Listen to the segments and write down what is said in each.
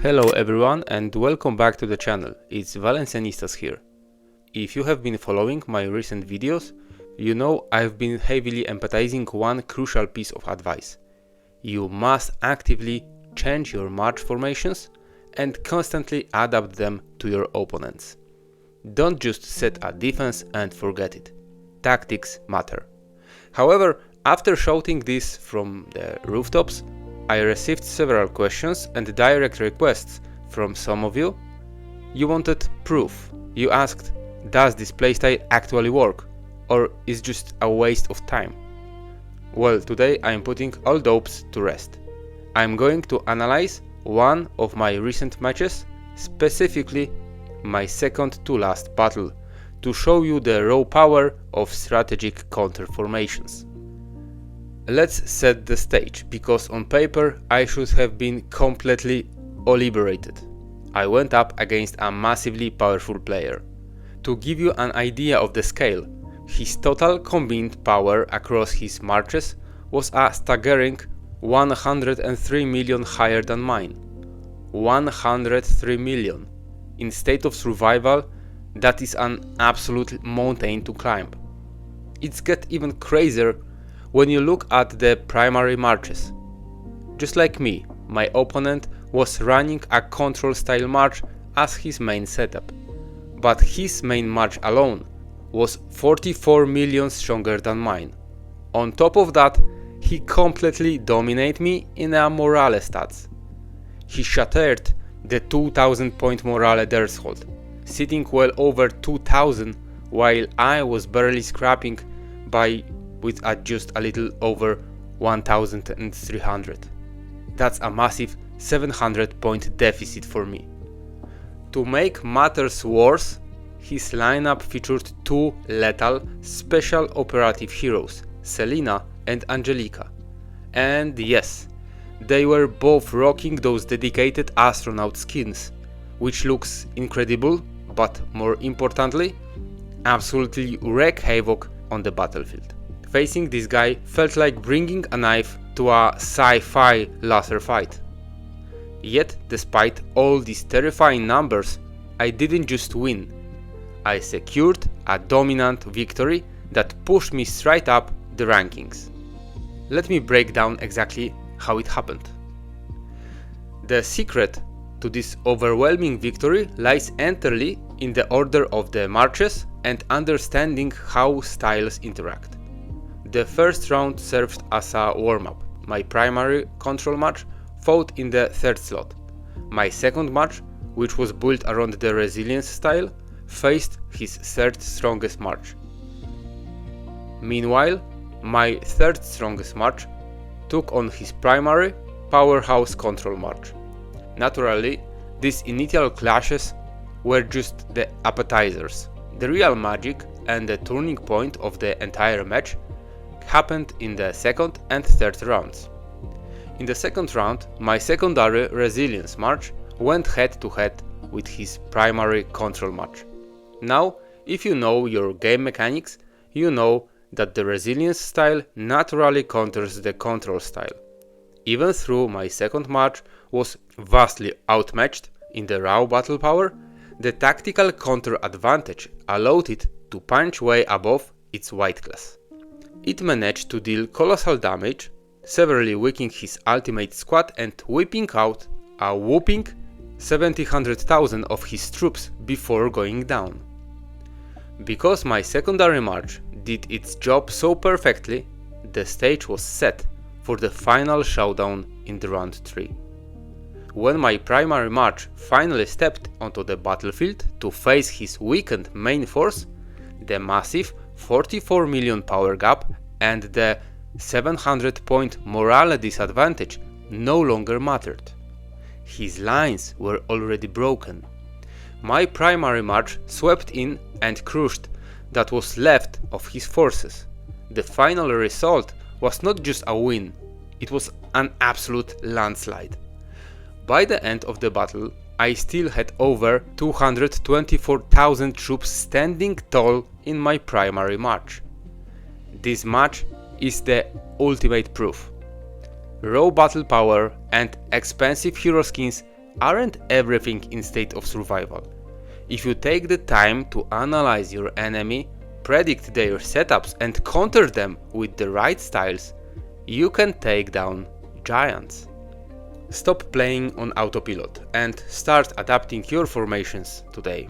Hello everyone and welcome back to the channel, it's Valencianistas here. If you have been following my recent videos, you know I've been heavily emphasizing one crucial piece of advice. You must actively change your march formations and constantly adapt them to your opponents. Don't just set a defense and forget it. Tactics matter. However, after shouting this from the rooftops, I received several questions and direct requests from some of you. You wanted proof. You asked, does this playstyle actually work, or is just a waste of time? Well, today I am putting all doubts to rest. I am going to analyze one of my recent matches, specifically my second to last battle, to show you the raw power of strategic counter formations. Let's set the stage, because on paper I should have been completely liberated. I went up against a massively powerful player. To give you an idea of the scale, his total combined power across his marches was a staggering 103 million higher than mine. 103 million. In State of Survival, that is an absolute mountain to climb. It gets even crazier when you look at the primary marches. Just like me, my opponent was running a control style march as his main setup, but his main march alone was 44 million stronger than mine. On top of that, he completely dominated me in a morale stats. He shattered the 2000 point morale threshold, sitting well over 2000 while I was barely scrapping by with just a little over 1300. That's a massive 700 point deficit for me. To make matters worse, his lineup featured two lethal special operative heroes, Selena and Angelica. And yes, they were both rocking those dedicated astronaut skins, which looks incredible, but more importantly, absolutely wreak havoc on the battlefield. Facing this guy felt like bringing a knife to a sci-fi laser fight. Yet, despite all these terrifying numbers, I didn't just win. I secured a dominant victory that pushed me straight up the rankings. Let me break down exactly how it happened. The secret to this overwhelming victory lies entirely in the order of the marches and understanding how styles interact. The first round served as a warm-up. My primary control match fought in the third slot. My second match, which was built around the resilience style, faced his third strongest match. Meanwhile, my third strongest match took on his primary powerhouse control match. Naturally, these initial clashes were just the appetizers. The real magic and the turning point of the entire match happened in the second and third rounds. In the second round, my secondary resilience match went head to head with his primary control match. Now, if you know your game mechanics, you know that the resilience style naturally counters the control style. Even though my second match was vastly outmatched in the raw battle power, the tactical counter advantage allowed it to punch way above its weight class. It managed to deal colossal damage, severely weakening his ultimate squad and wiping out a whopping 700,000 of his troops before going down. Because my secondary march did its job so perfectly, the stage was set for the final showdown in the round 3. When my primary march finally stepped onto the battlefield to face his weakened main force, the massive 44 million power gap and the 700 point morale disadvantage no longer mattered. His lines were already broken. My primary march swept in and crushed that was left of his forces. The final result was not just a win, it was an absolute landslide. By the end of the battle, I still had over 224,000 troops standing tall in my primary march. This match is the ultimate proof. Raw battle power and expensive hero skins aren't everything in state of survival. If you take the time to analyze your enemy, predict their setups and counter them with the right styles, you can take down giants. Stop playing on autopilot and start adapting your formations today.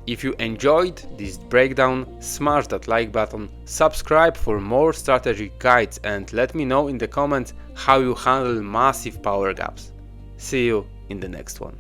If you enjoyed this breakdown, smash that like button, subscribe for more strategic guides and let me know in the comments how you handle massive power gaps. See you in the next one.